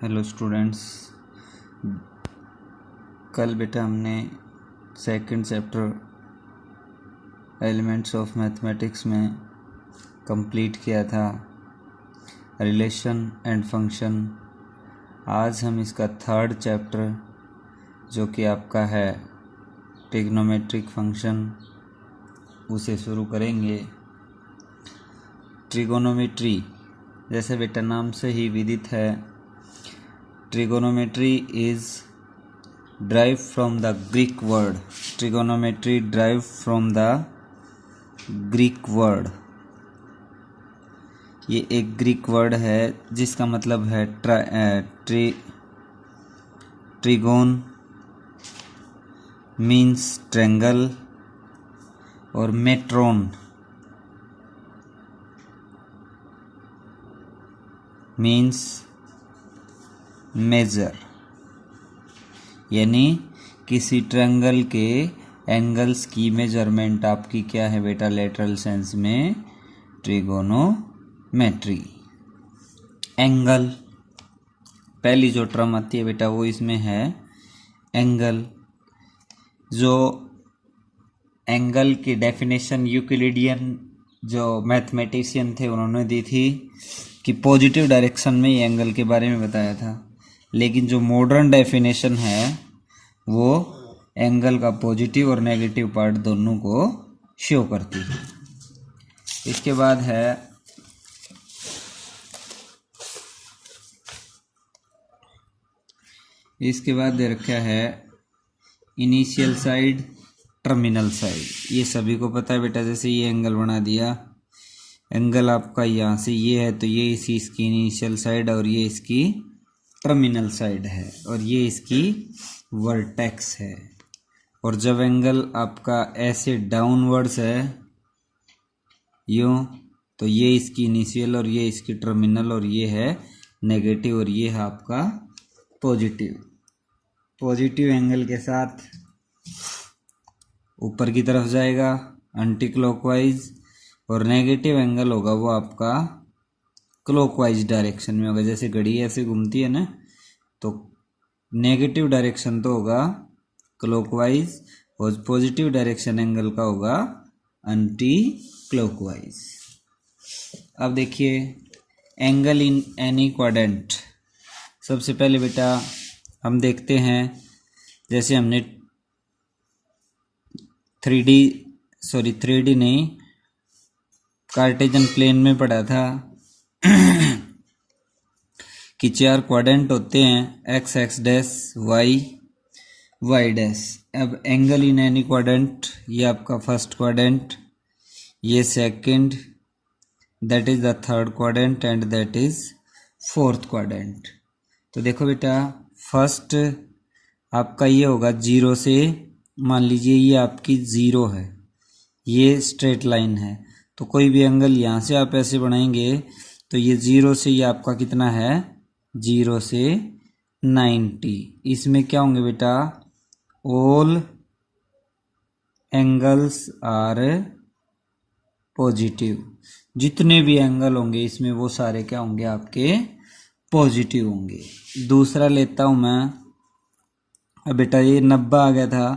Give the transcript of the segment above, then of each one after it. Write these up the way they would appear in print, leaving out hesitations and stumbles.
Hello students. कल बेटा हमने second chapter elements of mathematics में कंप्लीट किया था रिलेशन एंड फंक्शन। आज हम इसका थर्ड चैप्टर जो कि आपका है ट्रिग्नोमेट्रिक फंक्शन उसे शुरू करेंगे। ट्रिगोनोमेट्री जैसे बेटा नाम से ही विदित है, trigonometry is derived from the Greek word. Trigonometry derived from the Greek word. ये एक ग्रीक वर्ड है जिसका मतलब है ट्रिगोन मीन्स ट्रेंगल और मेट्रोन मीन्स मेजर, यानी किसी ट्रायंगल के एंगल्स की मेजरमेंट आपकी क्या है बेटा लेटरल सेंस में ट्रिगोनोमेट्री। एंगल पहली जो टर्म आती है बेटा वो इसमें है एंगल। जो एंगल की डेफिनेशन यूक्लिडियन जो मैथमेटिशियन थे उन्होंने दी थी कि पॉजिटिव डायरेक्शन में ये एंगल के बारे में बताया था, लेकिन जो मॉडर्न डेफिनेशन है वो एंगल का पॉजिटिव और नेगेटिव पार्ट दोनों को शो करती है। इसके बाद है दे रखा है इनिशियल साइड टर्मिनल साइड। ये सभी को पता है बेटा। जैसे ये एंगल बना दिया, एंगल आपका यहाँ से ये है तो ये इसकी इनिशियल साइड और ये इसकी टर्मिनल साइड है और ये इसकी वर्टेक्स है। और जब एंगल आपका ऐसे डाउनवर्ड्स है यूँ, तो ये इसकी इनिशियल और ये इसकी टर्मिनल और ये है नेगेटिव और ये है आपका पॉजिटिव। पॉजिटिव एंगल के साथ ऊपर की तरफ जाएगा एंटी क्लॉकवाइज, और नेगेटिव एंगल होगा वो आपका क्लॉकवाइज डायरेक्शन में होगा। जैसे घड़ी ऐसे घूमती है ना, तो नेगेटिव डायरेक्शन तो होगा क्लॉकवाइज और पॉजिटिव डायरेक्शन एंगल का होगा एंटी क्लॉकवाइज। अब देखिए एंगल इन एनी क्वाड्रेंट। सबसे पहले बेटा हम देखते हैं, जैसे हमने 3D नहीं कार्टेजन प्लेन में पढ़ा था कि 4 क्वाड्रेंट होते हैं, X X dash Y Y dash. अब एंगल इन एनी क्वाड्रेंट, ये आपका फर्स्ट क्वाड्रेंट, ये second, that is the third quadrant and that is fourth quadrant. तो देखो बेटा फर्स्ट आपका ये होगा 0 से, मान लीजिए ये आपकी 0 है, ये स्ट्रेट लाइन है, तो कोई भी एंगल यहाँ से आप ऐसे बनाएंगे तो ये 0 से ये आपका कितना है 0 से 90। इसमें क्या होंगे बेटा ऑल एंगल्स आर पॉजिटिव। जितने भी एंगल होंगे इसमें वो सारे क्या होंगे आपके पॉजिटिव होंगे। दूसरा लेता हूँ मैं। अब बेटा ये 90 आ गया था,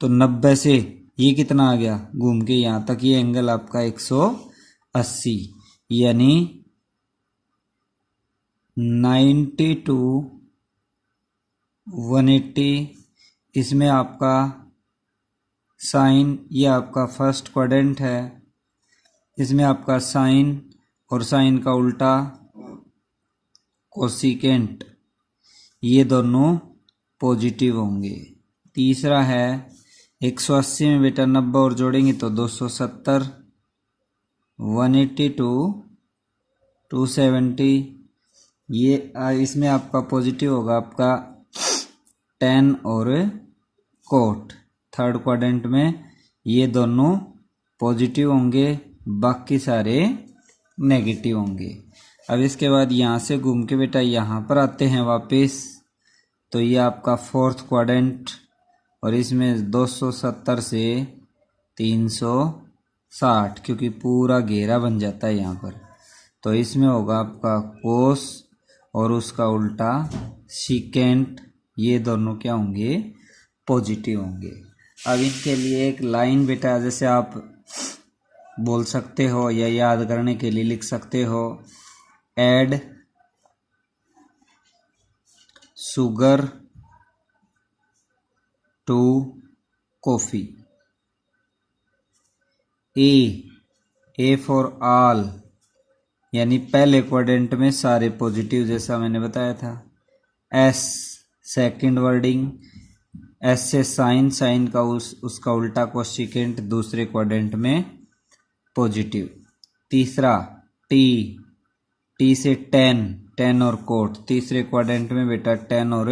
तो 90 से ये कितना आ गया घूम के यहाँ तक, ये एंगल आपका 180, यानी 90 to 180। इसमें आपका साइन, ये आपका फर्स्ट क्वाड्रेंट है, इसमें आपका साइन और साइन का उल्टा कोसिकेंट, ये दोनों पॉजिटिव होंगे। तीसरा है 180 में बेटा 90 और जोड़ेंगे तो 270, 180 to 270, ये इसमें आपका पॉजिटिव होगा आपका 10 और कोट। थर्ड क्वाड्रेंट में ये दोनों पॉजिटिव होंगे, बाकी सारे नेगेटिव होंगे। अब इसके बाद यहाँ से घूम के बेटा यहाँ पर आते हैं वापस, तो ये आपका फोर्थ क्वाड्रेंट और इसमें 270 से 360, क्योंकि पूरा घेरा बन जाता है यहाँ पर, तो इसमें होगा आपका कोस और उसका उल्टा सेकेंड, ये दोनों क्या होंगे, पॉजिटिव होंगे। अब इनके लिए एक लाइन बेटा जैसे आप बोल सकते हो या याद करने के लिए लिख सकते हो, add sugar to coffee. A for all, यानी पहले क्वाड्रेंट में सारे पॉजिटिव जैसा मैंने बताया था। एस सेकंड वर्डिंग, एस से साइन, साइन का उसका उल्टा कोसिकेंट दूसरे क्वाड्रेंट में पॉजिटिव। तीसरा टी, टी से टेन, टेन और कोट, तीसरे क्वाड्रेंट में बेटा टेन और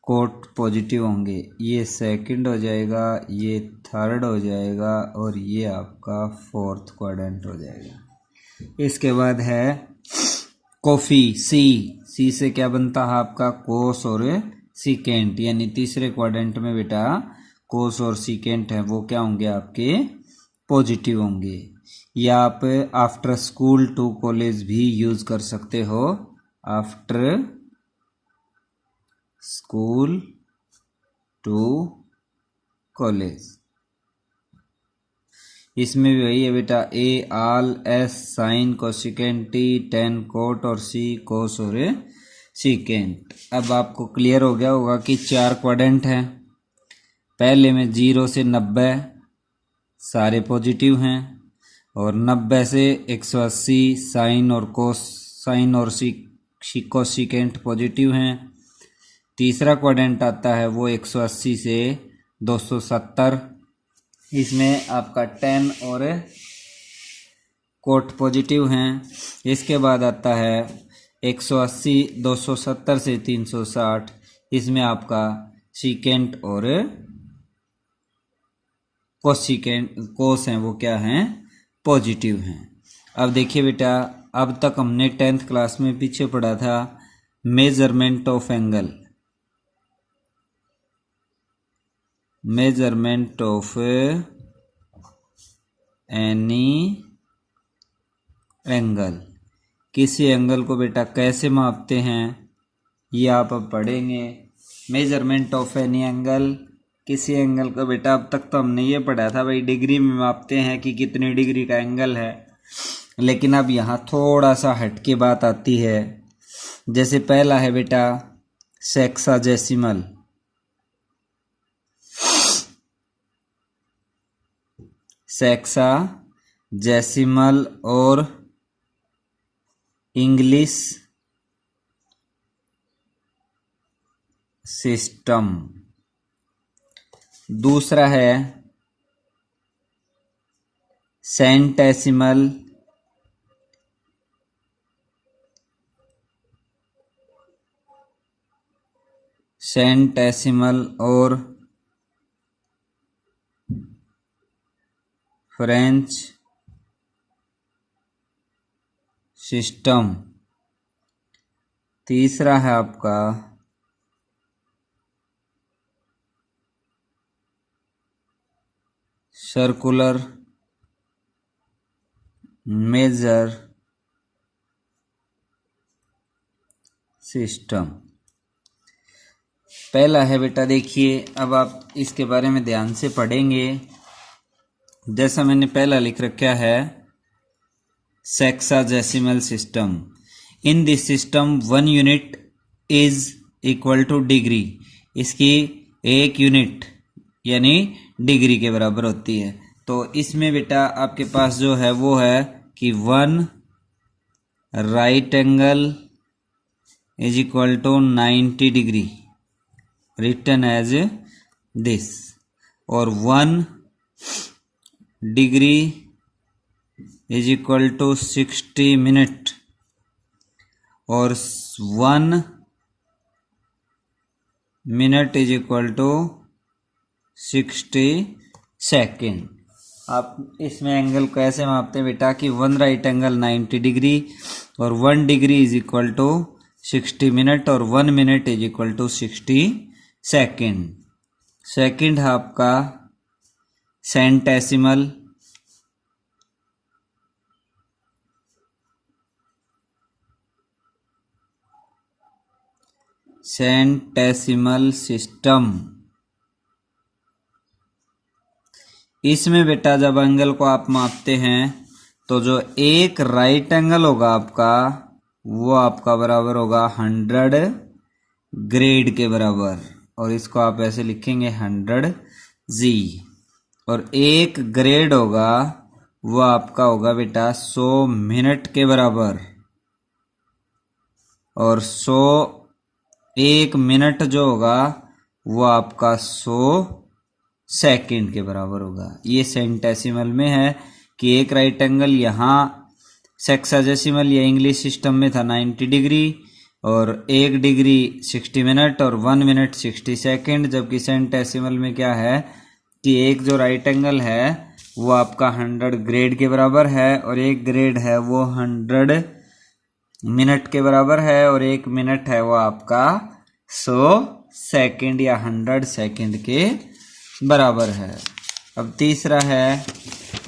कोट पॉजिटिव होंगे। ये सेकंड हो जाएगा, ये थर्ड हो जाएगा और ये आपका फोर्थ क्वाड्रेंट हो जाएगा। इसके बाद है कॉफी, सी, सी से क्या बनता है आपका, कोस और सीकेंट, यानी तीसरे क्वाड्रेंट में बेटा कोस और सीकेंट है वो क्या होंगे आपके, पॉजिटिव होंगे। या आप आफ्टर स्कूल टू कॉलेज भी यूज कर सकते हो, आफ्टर स्कूल टू कॉलेज। इसमें भी वही है बेटा, A all, S sine, cosecant, T tan cot और सी कोस और सीकेंट। अब आपको क्लियर हो गया होगा कि चार क्वाड्रेंट हैं। पहले में 0 से 90 सारे पॉजिटिव हैं और 90 से 180 साइन और कोस, साइन और कोसिकेंट पॉजिटिव हैं। तीसरा क्वाड्रेंट आता है वो 180 से 270, इसमें आपका 10 और कोट पॉजिटिव हैं। इसके बाद आता है 180 270 से 360, इसमें आपका सीकेंट और कोसिकेंट कोस हैं वो क्या हैं, पॉजिटिव हैं। अब देखिए बेटा, अब तक हमने 10th क्लास में पीछे पढ़ा था measurement of angle, measurement of any angle, किसी एंगल को बेटा कैसे मापते हैं ये आप अब पढ़ेंगे। मेजरमेंट ऑफ एनी एंगल, किसी एंगल को बेटा अब तक तो हमने ये पढ़ा था भाई डिग्री में मापते हैं कि कितनी डिग्री का एंगल है, लेकिन अब यहाँ थोड़ा सा हटके बात आती है। जैसे पहला है बेटा सेक्साजेसिमल, सेक्साजेसिमल और इंग्लिश सिस्टम। दूसरा है सेंटेसिमल, सेंटेसिमल और फ्रेंच सिस्टम। तीसरा है आपका सर्कुलर मेजर सिस्टम। पहला है बेटा, देखिए अब आप इसके बारे में ध्यान से पढ़ेंगे। जैसा मैंने पहला लिख रखा है sexagesimal system, in this system 1 unit is equal two degree, इसकी 1 यूनिट यानी डिग्री के बराबर होती है। तो इसमें बेटा आपके पास जो है वो है कि 1 right angle is equal to 90 degree, written as this, और 1 degree is equal to 60 minute, और 1 minute is equal to 60 second. आप इसमें एंगल कैसे मापते हैं बेटा कि 1 राइट एंगल 90 डिग्री और 1 degree is equal to 60 minute और 1 minute is equal to 60 second. Second है आपका सेंटेसिमल, सेंटेसिमल सिस्टम। इसमें बेटा जब एंगल को आप मापते हैं तो जो एक राइट एंगल होगा आपका वो आपका बराबर होगा 100 ग्रेड के बराबर, और इसको आप ऐसे लिखेंगे 100 जी। और एक ग्रेड होगा वो आपका होगा बेटा 100 मिनट के बराबर, और 1 मिनट जो होगा वो आपका 100 सेकंड के बराबर होगा। ये सेंटेसिमल में है कि एक राइट एंगल यहाँ सेक्साजेसिमल या इंग्लिश सिस्टम में था 90 डिग्री, और 1 डिग्री 60 मिनट और 1 मिनट 60 सेकंड, जबकि सेंटेसिमल में क्या है कि एक जो राइट एंगल है वो आपका 100 ग्रेड के बराबर है, और एक ग्रेड है वो 100 मिनट के बराबर है, और 1 मिनट है वो आपका 100 सेकंड या 100 सेकंड के बराबर है। अब तीसरा है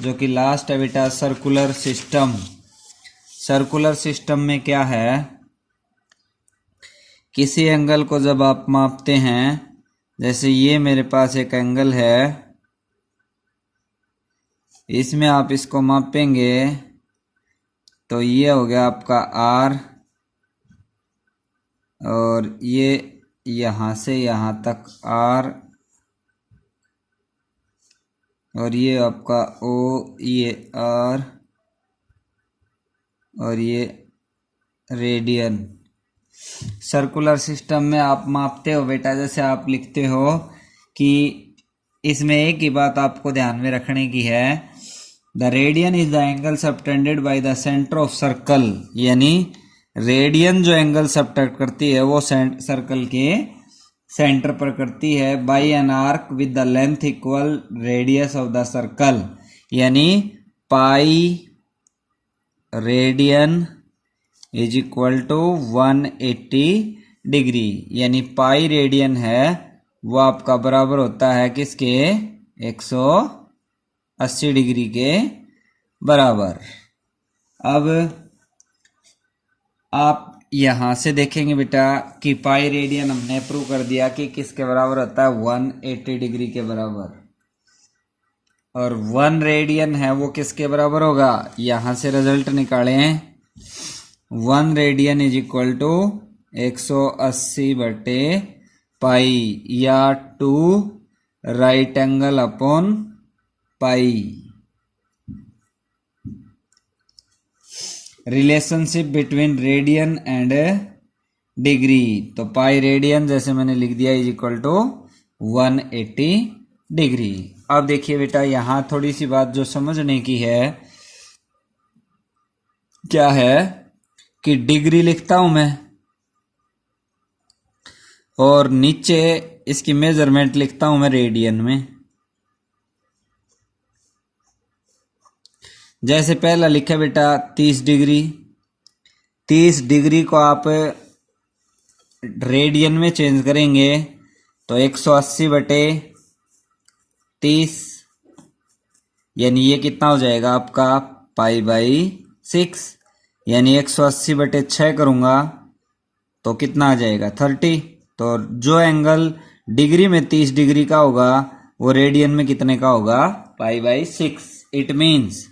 जो कि लास्ट है बेटा सर्कुलर सिस्टम। सर्कुलर सिस्टम में क्या है, किसी एंगल को जब आप मापते हैं, जैसे ये मेरे पास एक एंगल है, इसमें आप इसको मापेंगे तो ये हो गया आपका R, और ये यहाँ से यहाँ तक R, और ये आपका O, ये R, और ये रेडियन। सर्कुलर सिस्टम में आप मापते हो बेटा, जैसे आप लिखते हो कि इसमें एक ही बात आपको ध्यान में रखने की है, the radian is the angle subtended by the centre of circle, यानी रेडियन जो एंगल सबटेंड करती है वो सर्कल के सेंटर पर करती है, by an arc with the length equal radius of the circle, यानी pi radian is equal to 180 degree, यानी पाई रेडियन है वो आपका बराबर होता है किसके, 180 डिग्री के बराबर। अब आप यहां से देखेंगे बेटा कि पाई रेडियन हमने प्रूव कर दिया कि किसके बराबर होता है, 180 डिग्री के बराबर, और 1 रेडियन है वो किसके बराबर होगा, यहां से रिजल्ट निकालें, 1 रेडियन इज इक्वल टू 180 बटे पाई, या 2 right angle upon pi. Relationship between radian and degree, तो पाई रेडियन जैसे मैंने लिख दिया इज इक्वल टू 180 डिग्री। अब देखिए बेटा यहां थोड़ी सी बात जो समझने की है, क्या है कि डिग्री लिखता हूं मैं और नीचे इसकी मेजरमेंट लिखता हूं मैं रेडियन में। जैसे पहला लिखा बेटा 30 डिग्री, 30 डिग्री को आप रेडियन में चेंज करेंगे तो 180 बटे 30, यानी ये कितना हो जाएगा आपका पाई बाई 6, यानी 180 बटे 6 करूंगा तो कितना आ जाएगा 30। तो जो एंगल डिग्री में 30 डिग्री का होगा वो रेडियन में कितने का होगा, पाई बाई 6। इट मीन्स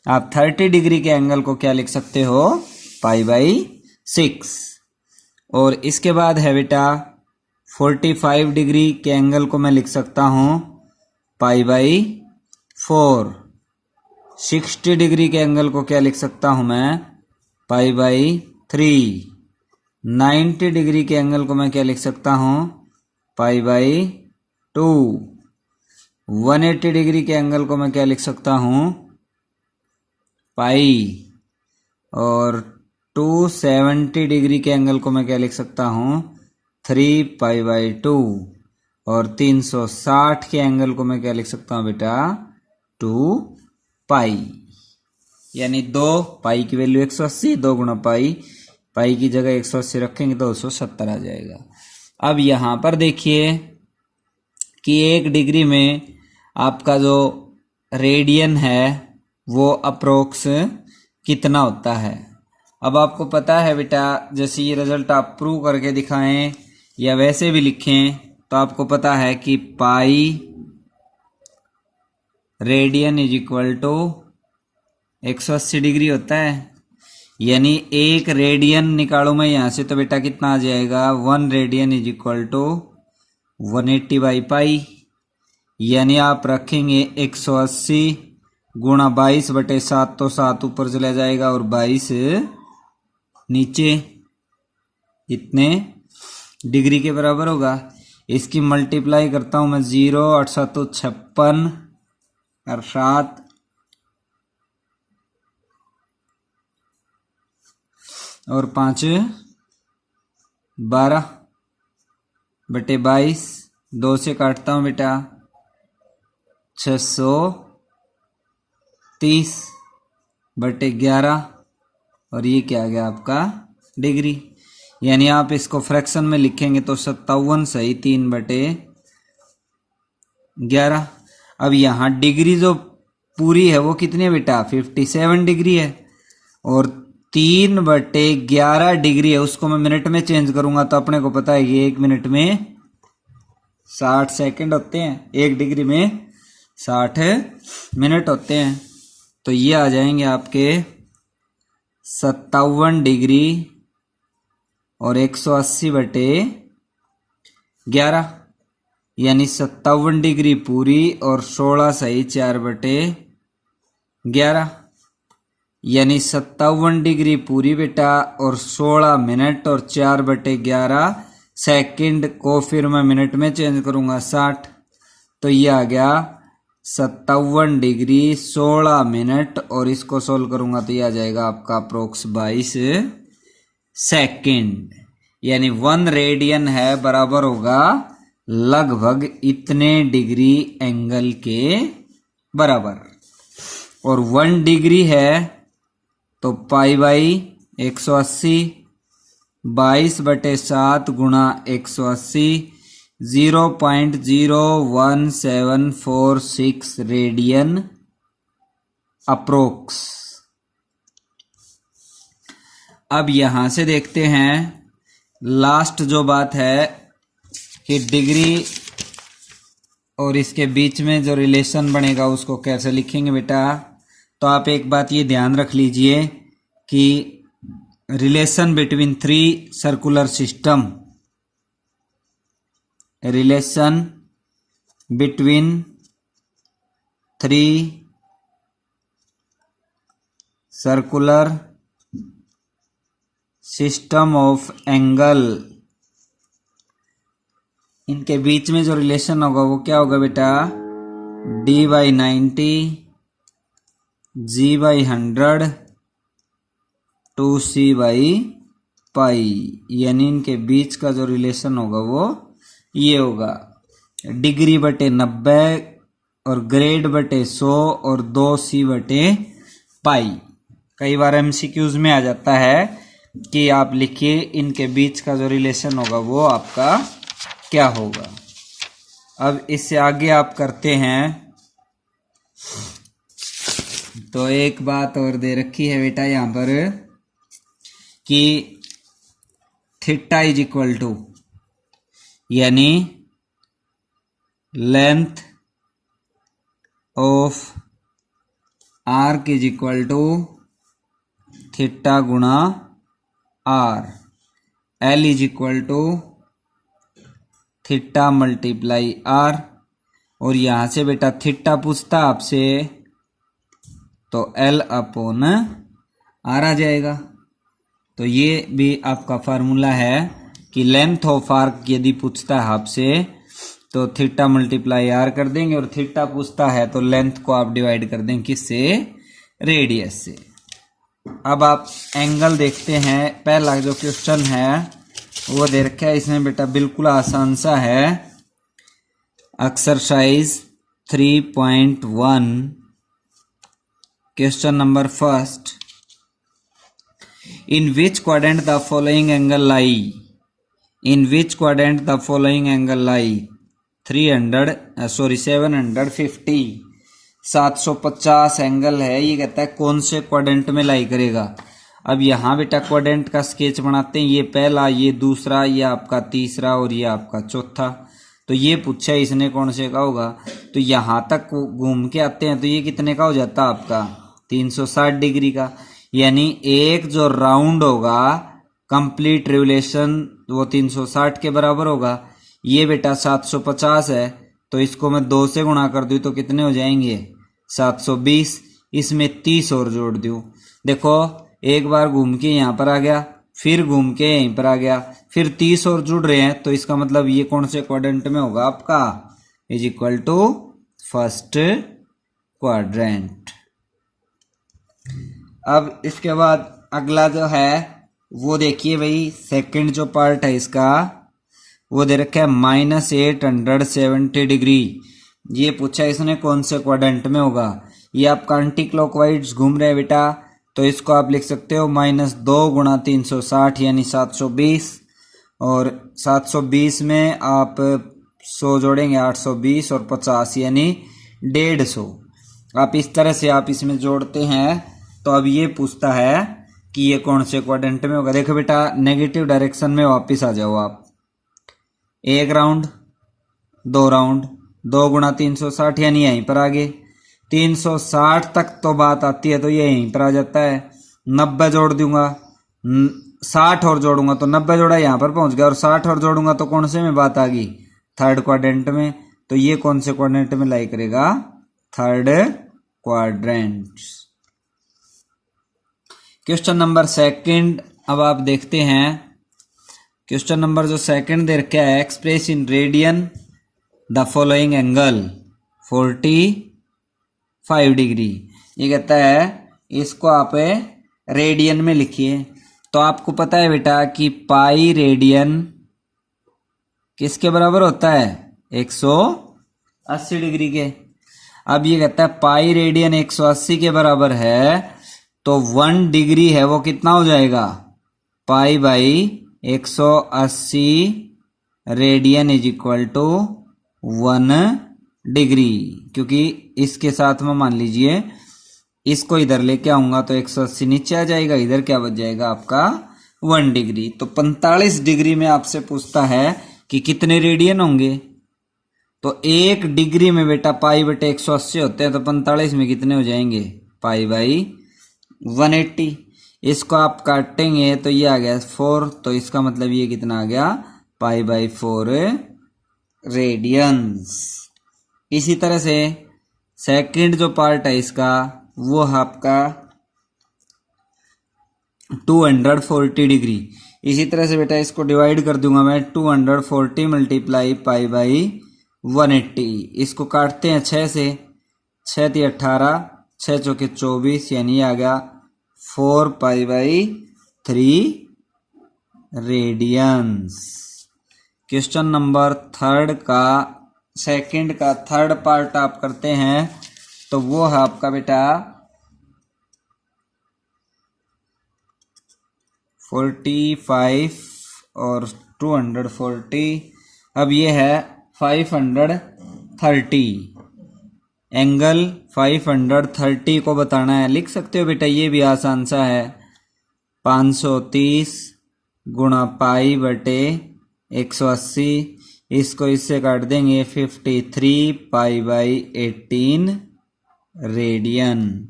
आप 30 डिग्री के एंगल को क्या लिख सकते हो, पाई बाई 6। और इसके बाद है बेटा 45 डिग्री के एंगल को मैं लिख सकता हूं पाई बाई 4। 60 डिग्री के एंगल को क्या लिख सकता हूं मैं, पाई बाई 3। 90 डिग्री के एंगल को मैं क्या लिख सकता हूं, पाई बाई 2। 180 डिग्री के एंगल को मैं क्या लिख सकता हूं, पाई। और 270 डिग्री के एंगल को मैं क्या लिख सकता हूं, 3 पाई बाई 2। और 360 के एंगल को मैं क्या लिख सकता हूं बेटा, 2 पाई। यानी 2 पाई की वैल्यू 180, 2 गुणा पाई, पाई की जगह 180 रखेंगे तो 270 आ जाएगा। अब यहां पर देखिए कि 1 डिग्री में आपका जो रेडियन है वो अप्रोक्स कितना होता है। अब आपको पता है बेटा, जैसे ये रिजल्ट आप प्रूव करके दिखाएं या वैसे भी लिखें तो आपको पता है कि pi radian is equal to 180 degree होता है। यानी 1 रेडियन निकालू मैं यहाँ से तो बेटा कितना आ जाएगा, 1 radian is equal to 180 by pi. यानी आप रखेंगे 180 गुणा 22/7 तो 7 ऊपर चला जाएगा और 22 नीचे, इतने डिग्री के बराबर होगा। इसकी मल्टीप्लाई करता हूं मैं 0 8 7 56 और 7 और 5 12 बटे 22, 2 से काटता हूं बेटा 630 बटे 11 और ये क्या आ गया आपका डिग्री। यानी आप इसको फ्रैक्शन में लिखेंगे तो 57 सही 3/11। अब यहाँ डिग्री जो पूरी है वो कितनी है बेटा, 57 डिग्री है और 3/11 डिग्री है, उसको मैं मिनट में चेंज करूंगा तो अपने को पता है कि 1 मिनट में 60 सेकंड होते हैं, 1 डिग्री में 60 मिनट होते हैं। तो ये आ जाएंगे आपके 57 डिग्री और 180/11, यानी 57 डिग्री पूरी और 16 सही 4/11, यानी 57 डिग्री पूरी बेटा और 16 मिनट और 4/11 सेकंड को फिर मैं मिनट में चेंज करूंगा 60, तो ये आ गया 57 डिग्री 16 मिनट और इसको सोल्व करूंगा तो ये आ जाएगा आपका अप्रोक्स 22 सेकंड। यानी 1 रेडियन है बराबर होगा लगभग इतने डिग्री एंगल के बराबर, और 1 डिग्री है तो पाई बाई 180 22/7 गुणा 180 0.01746 रेडियन अप्रोक्स। अब यहां से देखते हैं लास्ट जो बात है कि डिग्री और इसके बीच में जो रिलेशन बनेगा उसको कैसे लिखेंगे बेटा। तो आप एक बात ये ध्यान रख लीजिए कि relation between 3 circular system, relation between 3 circular system of angle, इनके बीच में जो रिलेशन होगा वो क्या होगा बेटा, d/90 g/100 2c/π, यानी इनके बीच का जो रिलेशन होगा वो ये होगा डिग्री बटे 90 और ग्रेड बटे 100 और 2c/π। कई बार एमसीक्यूज में आ जाता है कि आप लिखिए इनके बीच का जो रिलेशन होगा वो आपका क्या होगा। अब इससे आगे आप करते हैं तो एक बात और दे रखी है बेटा यहां पर कि थीटा इज इक्वल टू, यानी length of arc is equal to theta गुणा R, L is equal to theta multiply R, और यहां से बेटा थीटा पूछता आपसे तो एल अपॉन आर आ जाएगा। तो ये भी आपका फार्मूला है कि लेंथ ऑफ आर्क यदि पूछता है आपसे तो थीटा मल्टीप्लाई आर कर देंगे, और थीटा पूछता है तो लेंथ को आप डिवाइड कर देंगे किससे, रेडियस से। अब आप एंगल देखते हैं। पहला जो क्वेश्चन है वो दे रखा है, इसमें बेटा बिल्कुल आसान सा है। Exercise 3.1 question number first, in which quadrant the following angle lie, in which quadrant the following angle lie 750 angle है। ये कहता है कौन से क्वाड्रेंट में लाई करेगा। अब यहाँ बेटा क्वाड्रेंट का स्केच बनाते हैं, ये पहला, ये दूसरा, ये आपका तीसरा और ये आपका चौथा। तो ये पूछा इसने कौन से का होगा, तो यहाँ तक घूम के आते हैं तो ये कितने का हो जाता है आपका 360 डिग्री का। यानी एक जो राउंड होगा कंप्लीट रिवोल्यूशन वो 360 के बराबर होगा। ये बेटा 750 है तो इसको मैं 2 से गुणा कर दूं तो कितने हो जाएंगे 720। इसमें 30 और जोड़ दूं, देखो एक बार घूम के यहाँ पर आ गया, फिर घूम के यहीं पर आ गया, फिर 30 और जुड़ रहे हैं, तो इसका मतलब ये कौन से क्वाड्रेंट में होगा आपका, is equal to first quadrant. अब इसके बाद अगला जो है वो देखिए भाई, सेकंड जो पार्ट है इसका वो दे रखा है -870 डिग्री। ये पूछा इसने कौन से क्वाड्रेंट में होगा। ये आपका एंटी क्लॉकवाइज घूम रहे हैं बेटा, तो इसको आप लिख सकते हो -2 गुणा 360 यानी 720, और 720 में आप 100 जोड़ेंगे 820 और 50 यानी 150। आप इस तरह से आप इसमें जोड़ते हैं। तो अब ये पूछता है कि ये कौन से क्वाड्रेंट में होगा। देखो बेटा नेगेटिव डायरेक्शन में वापस आ जाओ आप, 1 राउंड 2 राउंड, 2 गुणा 360 यानी यहीं पर आगे 360 तक तो बात आती है तो ये यहीं पर आ जाता है। 90 जोड़ दूंगा, 60 और जोड़ूंगा तो 90 जोड़ा यहाँ पर पहुंच गया, और 60 और जोड़ूंगा तो कौन से में बात आ गई, थर्ड क्वाड्रेंट में। तो ये कौन से क्वाड्रेंट में लाई करेगा, third quadrant. Question number second अब आप देखते हैं। क्वेश्चन नंबर जो सेकंड दे रखा है, express in radian the following angle 45 degree. ये कहता है इसको आप रेडियन में लिखिए। तो आपको पता है बेटा कि पाई रेडियन किसके बराबर होता है, 180 डिग्री के। अब ये कहता है पाई रेडियन 180 के बराबर है, तो 1 डिग्री है वो कितना हो जाएगा, pi by 180 radian is equal to 1 degree. क्योंकि इसके साथ में मान लीजिए इसको इधर लेके आऊंगा तो 180 नीचे आ जाएगा, इधर क्या बच जाएगा आपका 1 डिग्री। तो 45 डिग्री में आपसे पूछता है कि कितने रेडियन होंगे। तो 1 डिग्री में बेटा पाई बटे 180 होते हैं, तो 45 में कितने हो जाएंगे, पाई बाई 180। इसको आप काटेंगे तो ये आ गया 4, तो इसका मतलब ये कितना आ गया, पाई बाई 4 रेडियंस। इसी तरह से सेकंड जो पार्ट है इसका वो है आपका 240 डिग्री। इसी तरह से बेटा इसको डिवाइड कर दूंगा मैं, 240 मल्टीप्लाई पाई बाई 180। इसको काटते हैं 6 से, 6 × 18, 6 × 4 = 24 यानी आ गया 4 pi by 3 radians. Question number third का सेकंड का थर्ड पार्ट आप करते हैं तो वो है आपका बेटा 45 और 240। अब ये है 530, एंगल 530 को बताना है। लिख सकते हो बेटा, ये भी आसान सा है, 530 गुणा पाई बटे 180, इसको इससे काट देंगे 53 पाई बाई 18 रेडियन।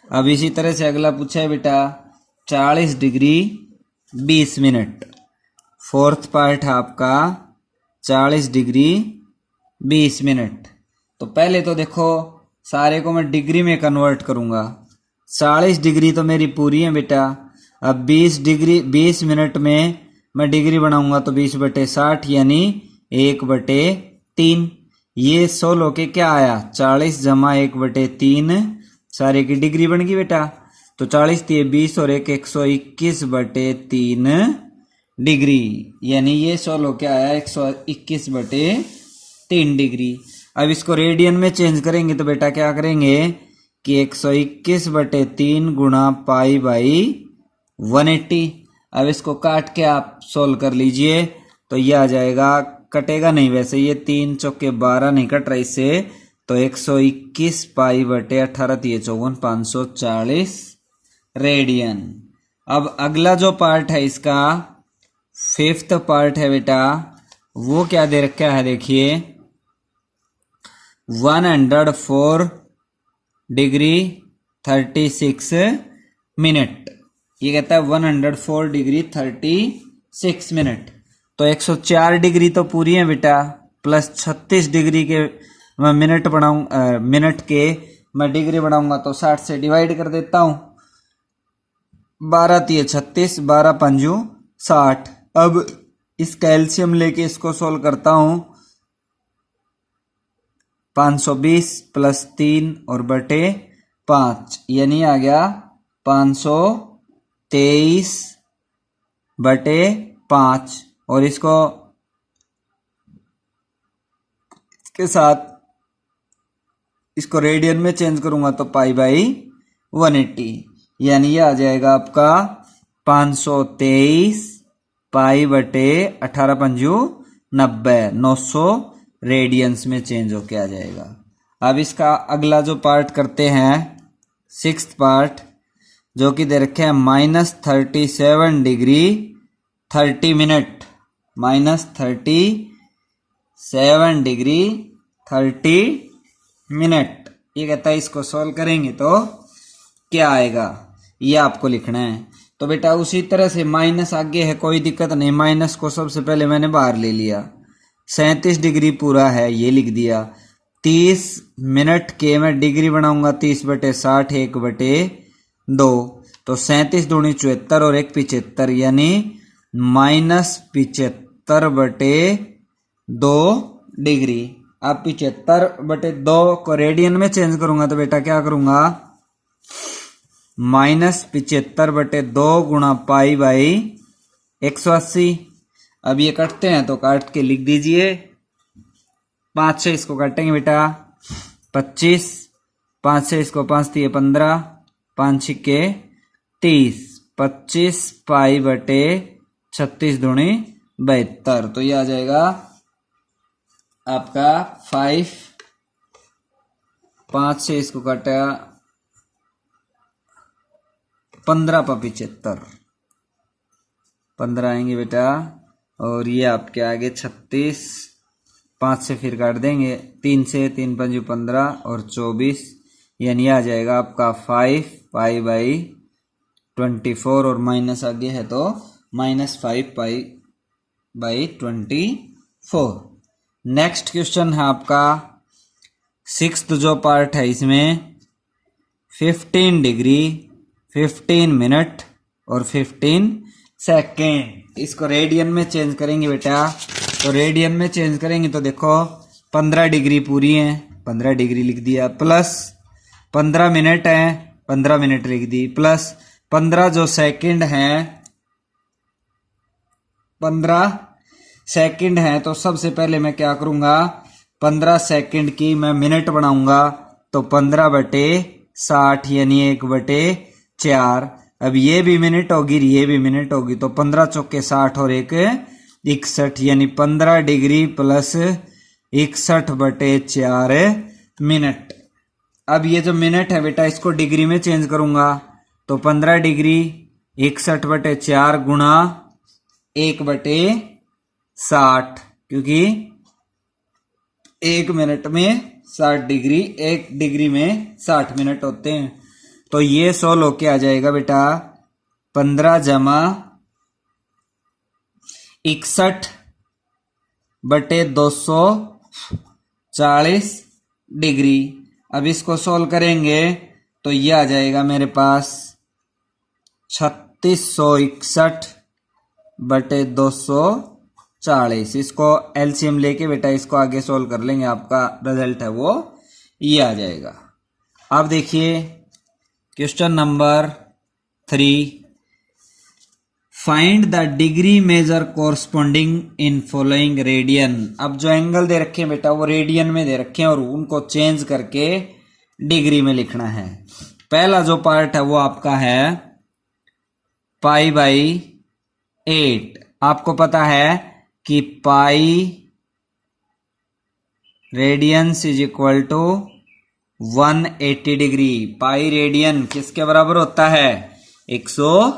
अब इसी तरह से अगला पूछा है बेटा 40 डिग्री 20 मिनट। फोर्थ पार्ट है आपका 40 डिग्री 20 मिनट। तो पहले तो देखो सारे को मैं डिग्री में कन्वर्ट करूंगा। 40 डिग्री तो मेरी पूरी है बेटा। अब 20 मिनट में मैं डिग्री बनाऊंगा तो 20 बटे 60 यानी 1/3। ये 16 के क्या आया, 40 जमा 1/3, सारे की डिग्री बन गई बेटा। तो 40 × 20 और 121/3 डिग्री, यानी ये 16 क्या आया 121/3 डिग्री। अब इसको रेडियन में चेंज करेंगे तो बेटा क्या करेंगे कि 121/3 गुणा पाई बाई 180। अब इसको काट के आप सोल्व कर लीजिए तो ये आ जाएगा, कटेगा नहीं वैसे, ये 3 × 4 = 12 नहीं कट रहा इससे, तो 121 पाई बटे 18 × 3 = 54 540 रेडियन। अब अगला जो पार्ट है इसका फिफ्थ पार्ट है बेटा, वो क्या दे रखा है देखिए, 104 डिग्री 36 मिनट। ये कहता है 104 डिग्री 36 मिनट। तो 104 डिग्री तो पूरी है बेटा, प्लस 36 डिग्री के मैं मिनट बनाऊं, मिनट के मैं डिग्री बनाऊंगा तो 60 से डिवाइड कर देता हूं। 12 तिये 36, 12 पंजू 60। अब इस कैल्शियम लेके इसको सोल्व करता हूं। 520 प्लस 3 और बटे 5 यानी आ गया 523 बटे 5। और इसको इसके साथ इसको रेडियन में चेंज करूंगा तो पाई बाई 180, यानी ये आ जाएगा आपका 523 पाई बटे 18 पंजू 90, 900 रेडियंस में चेंज होके आ जाएगा। अब इसका अगला जो पार्ट करते हैं, सिक्स्थ पार्ट, जो कि दे रखे हैं -37 डिग्री 30 मिनट, -37 डिग्री 30 मिनट। ये कहता है इसको सॉल्व करेंगे तो क्या आएगा, ये आपको लिखना है। तो बेटा उसी तरह से माइनस आगे है, कोई दिक्कत नहीं, माइनस को सबसे पहले मैंने बाहर ले लिया। 37 डिग्री पूरा है, ये लिख दिया। 30 मिनट के मैं डिग्री बनाऊंगा 30 बटे 60, 1 बटे 2, तो 37 दूनी 74 और 1 75, यानी -75 बटे 2 डिग्री। अब 75 बटे 2 को रेडियन में चेंज करूंगा तो बेटा क्या करूंगा, -75 बटे 2 गुणा पाई बाई 180। अब ये कटते हैं तो काट के लिख दीजिए। 5 से इसको काटेंगे बेटा 25, 5 से इसको 5 दिए 15, 5 छिक्के 30, 25 पाई बटे 36 दूनी 72। तो ये आ जाएगा आपका 5, 5 से इसको काटा 15 पर 75, 15 आएंगे बेटा। और ये आपके आगे 36, 5 से फिर काट देंगे, 3 से 3 पंजू 15 और 24, यानी आ जाएगा आपका 5 पाई बाई 24 और माइनस आगे है तो -5 पाई बाई 24। नेक्स्ट क्वेश्चन है आपका सिक्स्थ जो पार्ट है, इसमें 15 डिग्री 15 मिनट और 15 सेकेंड। इसको रेडियन में चेंज करेंगे बेटा, तो रेडियन में चेंज करेंगे तो देखो 15 डिग्री पूरी है, 15 डिग्री लिख दिया, प्लस 15 मिनट है, 15 मिनट लिख दी, प्लस 15 जो सेकंड है, 15 सेकंड है। तो सबसे पहले मैं क्या करूंगा, 15 सेकंड की मैं मिनट बनाऊंगा तो 15 बटे 60 यानी 1 बटे 4। अब ये भी मिनट होगी, ये भी मिनट होगी, तो 15 चौके 60 और 1 61, यानी 15 डिग्री प्लस 61 बटे 4 मिनट। अब ये जो मिनट है बेटा इसको डिग्री में चेंज करूंगा तो 15 डिग्री 61 बटे 4 गुणा 1 बटे 60, क्योंकि 1 मिनट में 60 डिग्री, 1 डिग्री में 60 मिनट होते हैं। तो ये 100 होके आ जाएगा बेटा 15 जमा 61 बटे 240 डिग्री। अब इसको सोल्व करेंगे तो ये आ जाएगा मेरे पास 3661 बटे 240। इसको एलसीएम लेके बेटा इसको आगे सोल्व कर लेंगे, आपका रिजल्ट है वो ये आ जाएगा। अब देखिए question number 3, find the degree measure corresponding in following radian. अब जो एंगल दे रखे हैं बेटा वो रेडियन में दे रखे हैं और उनको चेंज करके डिग्री में लिखना है। पहला जो पार्ट है वो आपका है पाई बाई 8। आपको पता है कि pi radians is equal to 180 degree. Pi radian किसके बराबर होता है, 180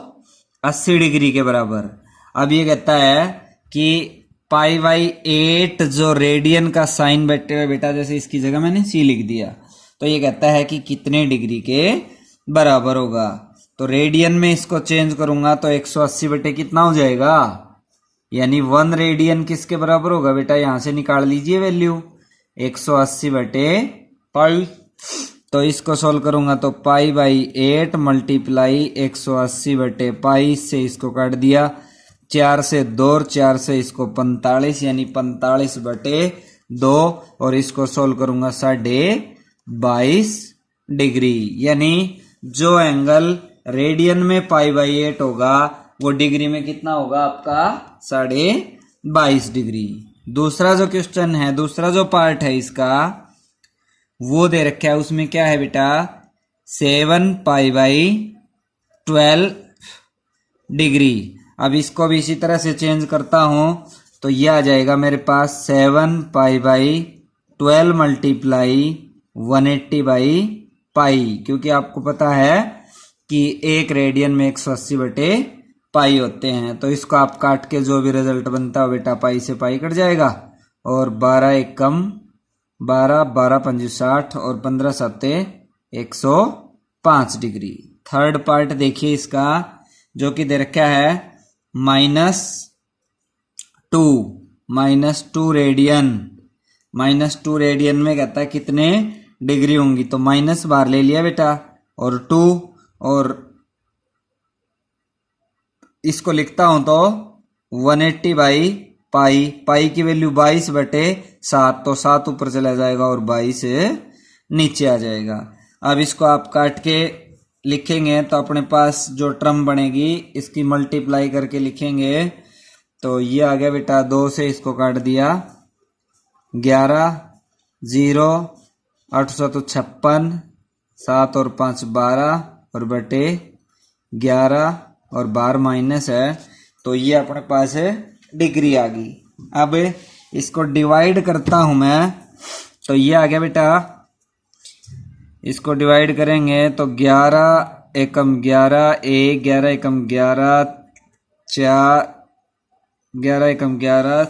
80 डिग्री के बराबर। अब ये कहता है कि पाई बाई 8 जो रेडियन का साइन बैठे हुए बेटा, जैसे इसकी जगह मैंने सी लिख दिया, तो ये कहता है कि कितने डिग्री के बराबर होगा। तो रेडियन में इसको चेंज करूंगा तो 180 बटे कितना हो जाएगा, यानी 1 रेडियन किसके बराबर होगा बेटा, यहां से निकाल लीजिए वैल्यू 180 बटे पाई। तो इसको सोल्व करूंगा तो पाई बाई 8 मल्टीप्लाई 180 बटे पाई, से इसको काट दिया 4 से 2 और 4 से इसको 45, यानी 45 बटे 2, और इसको सोल्व करूंगा 22.5 डिग्री। यानी जो एंगल रेडियन में पाई बाई 8 होगा वो डिग्री में कितना होगा आपका 22.5 डिग्री। दूसरा जो क्वेश्चन है, दूसरा जो पार्ट है इसका, वो दे रखा है, उसमें क्या है बेटा 7 पाई बाई 12 डिग्री। अब इसको भी इसी तरह से चेंज करता हूं तो ये आ जाएगा मेरे पास 7 पाई बाई 12 मल्टीप्लाई 180 बाई पाई, क्योंकि आपको पता है कि एक रेडियन में 180 बटे पाई होते हैं। तो इसको आप काट के जो भी रिजल्ट बनता है बेटा पाई से पाई कट जाएगा, और 12 एकम 12, 12 पंजे 60 और 15 सत्ते 105 डिग्री। थर्ड पार्ट देखिए इसका, जो कि दे रखा है -2 रेडियन। -2 रेडियन में कहता है कितने डिग्री होंगी, तो माइनस बार ले लिया बेटा और 2, और इसको लिखता हूं तो 180 बाई पाई, पाई की वैल्यू 22 बटे 7, तो 7 ऊपर चला जाएगा और 22 नीचे आ जाएगा। अब इसको आप काट के लिखेंगे तो अपने पास जो टर्म बनेगी इसकी मल्टीप्लाई करके लिखेंगे तो ये आ गया बेटा 2 से इसको काट दिया 11, 0, 8 7 56, 7 और 5 12 और बटे 11 और 12 माइनस है, तो ये अपने पास है डिग्री आ गई। अब इसको डिवाइड करता हूं मैं तो ये आ गया बेटा, इसको डिवाइड करेंगे तो 11 एकम 11, 11 एकम 11, 4, 11 एकम 11,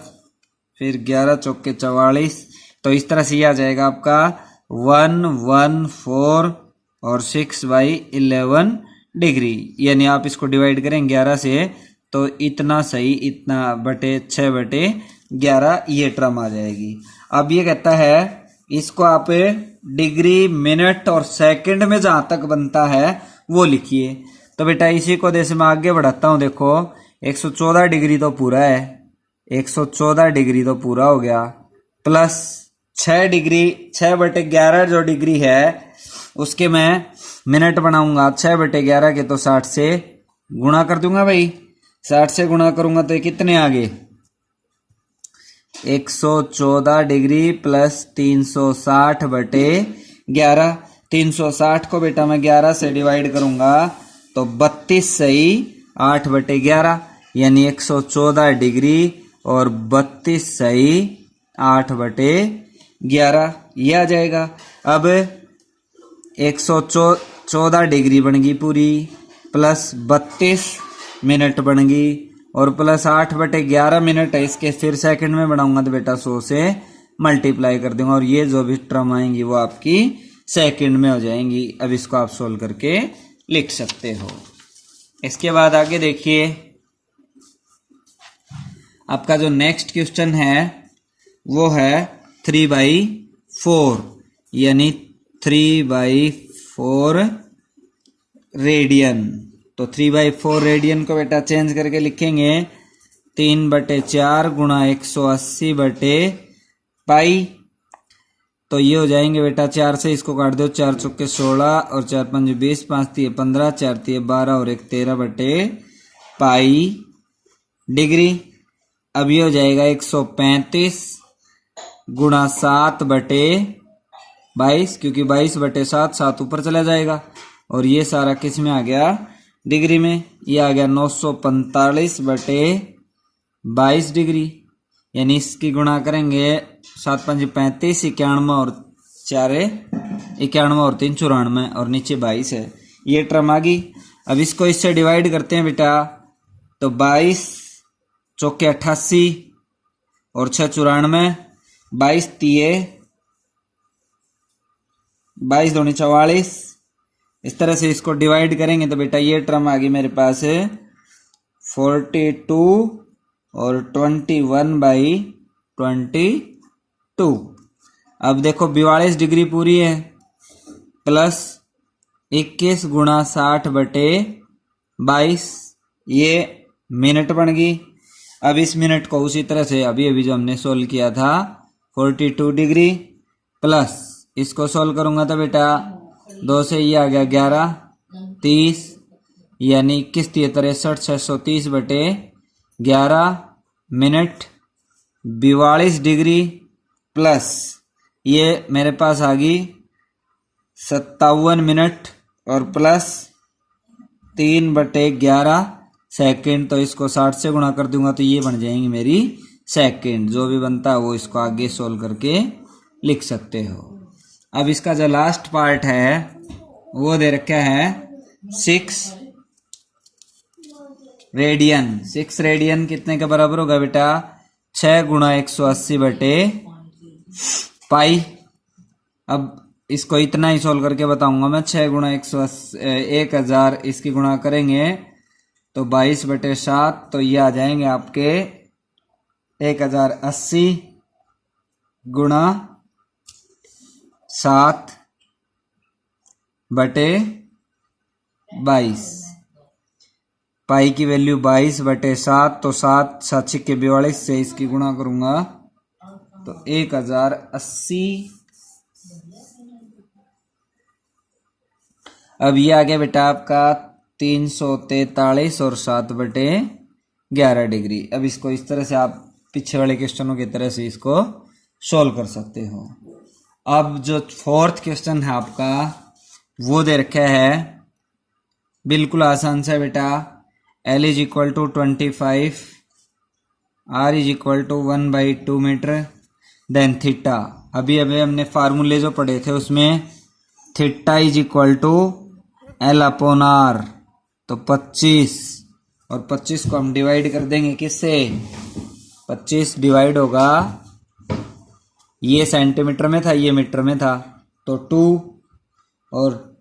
फिर 11 चौके 44, तो इस तरह से ये आ जाएगा आपका 114 और 6/11 डिग्री। यानी आप इसको डिवाइड करें 11 से तो इतना सही, इतना बटे 6/11 ये टर्म आ जाएगी। अब ये कहता है इसको आप डिग्री, मिनट और सेकंड में जहां तक बनता है वो लिखिए। तो बेटा इसी को जैसे मैं आगे बढ़ाता हूं, देखो 114 डिग्री तो पूरा है, 114 डिग्री तो पूरा हो गया, प्लस 6 डिग्री, 6/11 जो डिग्री है उसके मैं मिनट बनाऊंगा 6/11 के, तो 60 से गुणा कर दूंगा भाई, 60 से गुणा करूंगा तो ये कितने आगे 114 डिग्री प्लस 360/11। 360 को बेटा मैं 11 से डिवाइड करूंगा तो 32 सही 8/11, यानी 114 डिग्री और 32 सही 8/11 ये आ जाएगा। अब 114 डिग्री बन गई पूरी, प्लस 32 मिनट बन गई, और प्लस 8/11 मिनट है इसके, फिर सेकंड में बढ़ाऊंगा तो बेटा 100 से मल्टीप्लाई कर दूंगा, और ये जो भी टर्म आएंगी वो आपकी सेकंड में हो जाएंगी। अब इसको आप सोल्व करके लिख सकते हो। इसके बाद आगे देखिए, आपका जो नेक्स्ट क्वेश्चन है वो है 3/4, यानी 3/4 रेडियन। तो 3/4 रेडियन को बेटा चेंज करके लिखेंगे 3/4 गुणा 180 बटे पाई, तो ये हो जाएंगे बेटा 4 से इसको काट दो, 4 चौके 16 और 4 5 20, 5 3 15, 4 3 12 और 1 13 बटे पाई डिग्री। अब ये हो जाएगा 135 गुणा 7/22, क्योंकि 22/7 7 ऊपर चला जाएगा, और ये सारा किस में आ गया डिग्री में, ये आ गया 945/22 डिग्री। यानी इसकी गुणा करेंगे 7 5 35, 91 और 4 91 और 3 94, और नीचे 22 है, ये टर्म आ गई। अब इसको इससे डिवाइड करते हैं बेटा तो 22 चौके 88 और 6 94, 22 तिये 22 दूनी 44। इस तरह से इसको डिवाइड करेंगे तो बेटा ये टर्म आ गई मेरे पास 42 और 21/22। अब देखो 42 डिग्री पूरी है प्लस 21 गुणा 60/22, ये मिनट बन गई। अब इस मिनट को उसी तरह से अभी जो हमने सोल्व किया था 42 डिग्री प्लस इसको सोल्व करूंगा तो बेटा 2 से ये आ गया 11 30, यानी 21 73 630/11 मिनट 42 डिग्री प्लस ये मेरे पास आ गई 57 मिनट और प्लस 3/11 सेकेंड। तो इसको 60 से गुणा कर दूंगा तो ये बन जाएंगी मेरी सेकेंड। जो भी बनता है वो इसको आगे सोल्व करके लिख सकते हो। अब इसका जो लास्ट पार्ट है वो दे रखा है 6 रेडियन। 6 रेडियन कितने के बराबर होगा बेटा 6 गुणा 180/पाई। अब इसको इतना ही सोल्व करके बताऊंगा मैं। 6 गुणा 1000 इसकी गुणा करेंगे तो 22/7, तो ये आ जाएंगे आपके 1080 गुणा 7/22। पाई की वैल्यू 22/7, तो 7 7 के 42 से इसकी गुणा करूंगा तो 1080। अब ये आ गया बेटा आपका 343 और 7/11 डिग्री। अब इसको इस तरह से आप पीछे वाले क्वेश्चनों की तरह से इसको सोल्व कर सकते हो। अब जो फोर्थ क्वेश्चन है आपका वो दे रखा है बिल्कुल आसान सा बेटा। L = 25, R = 1/2 metre, then theta. अभी हमने फार्मूले जो पढ़े थे उसमें थीटा = L/R, तो 25 और 25 को हम डिवाइड कर देंगे किससे 25 डिवाइड होगा, ये सेंटीमीटर में था ये मीटर में था, तो 2 और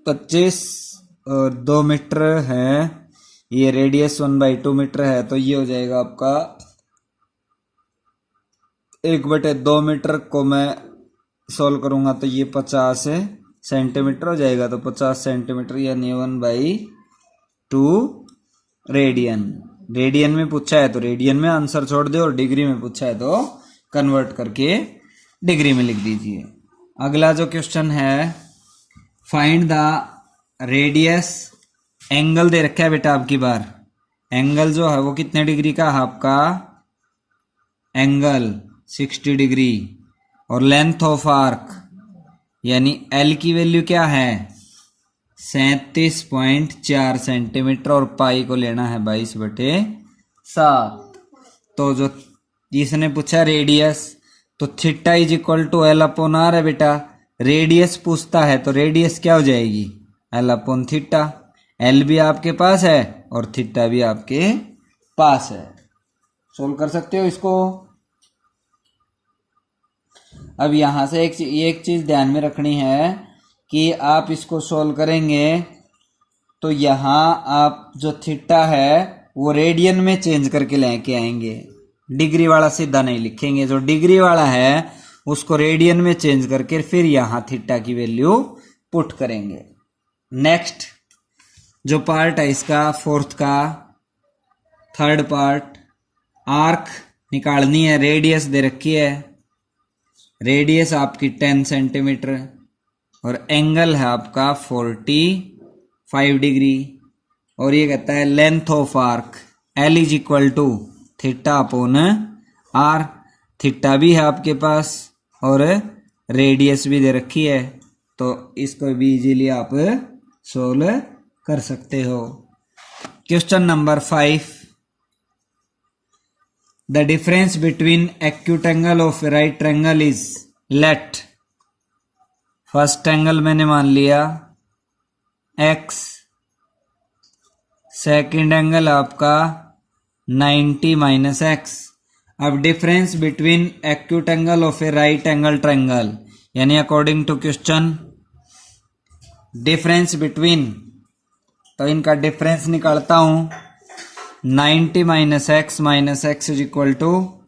25 और 2 मीटर है, ये रेडियस 1/2 मीटर है, तो ये हो जाएगा आपका 1/2 मीटर को मैं सोल्व करूंगा तो ये 50 सेंटीमीटर हो जाएगा, तो 50 सेंटीमीटर यानी 1/2 रेडियन। रेडियन में पूछा है तो रेडियन में आंसर छोड़ दे और डिग्री में पूछा है तो कन्वर्ट करके डिग्री में लिख दीजिए। अगला जो क्वेश्चन है फाइंड द रेडियस। एंगल दे रखा है बेटा आपकी बार। एंगल जो है वो कितने डिग्री का है आपका, एंगल 60 डिग्री, और लेंथ ऑफ आर्क यानी एल की वैल्यू क्या है 37.4 सेंटीमीटर, और पाई को लेना है 22/7। तो जो जिसने पूछा रेडियस, तो थीटा = L/R है बेटा। रेडियस पूछता है तो रेडियस क्या हो जाएगी L/थीटा। एल भी आपके पास है और थीटा भी आपके पास है। सोल्व कर सकते हो इसको। अब यहां से एक चीज ध्यान में रखनी है कि आप इसको सोल्व करेंगे तो यहां आप जो थीटा है वो रेडियन में चेंज करके लेके आएंगे, डिग्री वाला सीधा नहीं लिखेंगे। जो डिग्री वाला है उसको रेडियन में चेंज करके फिर यहां थीटा की वैल्यू पुट करेंगे। नेक्स्ट जो पार्ट है इसका फोर्थ का थर्ड पार्ट, आर्क निकालनी है। रेडियस दे रखी है, रेडियस आपकी 10 सेंटीमीटर और एंगल है आपका 45 डिग्री, और ये कहता है length of arc L = θ/r। Theta भी है आपके पास और रेडियस भी दे रखी है, तो इसको भी इजीली आप सोल्व कर सकते हो। Question number 5, the difference between acute angle of right triangle is let. First angle मैंने मान लिया x, सेकंड एंगल आपका 90 माइनस एक्स। अब difference between acute angle of a right angle triangle, यानी according to question difference between, तो इनका difference निकालता हूं। 90 minus x is equal to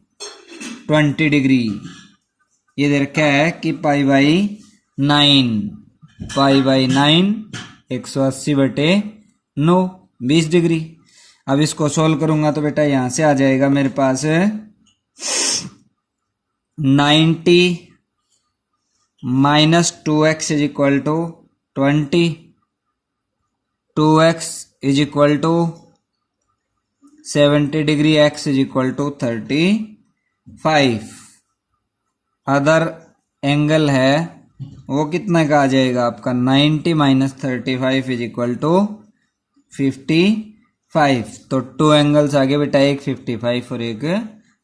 20 degree. ये दे रखा है कि पाई बाई 9 180/9 20 डिग्री। अब इसको सोल्व करूंगा तो बेटा यहां से आ जाएगा मेरे पास 90 minus 2x is equal to 20, 2x is equal to 70 degree, x is equal to 35। Other angle है वो कितना का आ जाएगा आपका 90 माइनस 35 इज इक्वल टू 55। तो टू एंगल्स आगे बेटा, एक 55 और एक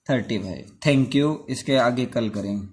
35। Thank you. इसके आगे कल करेंगे।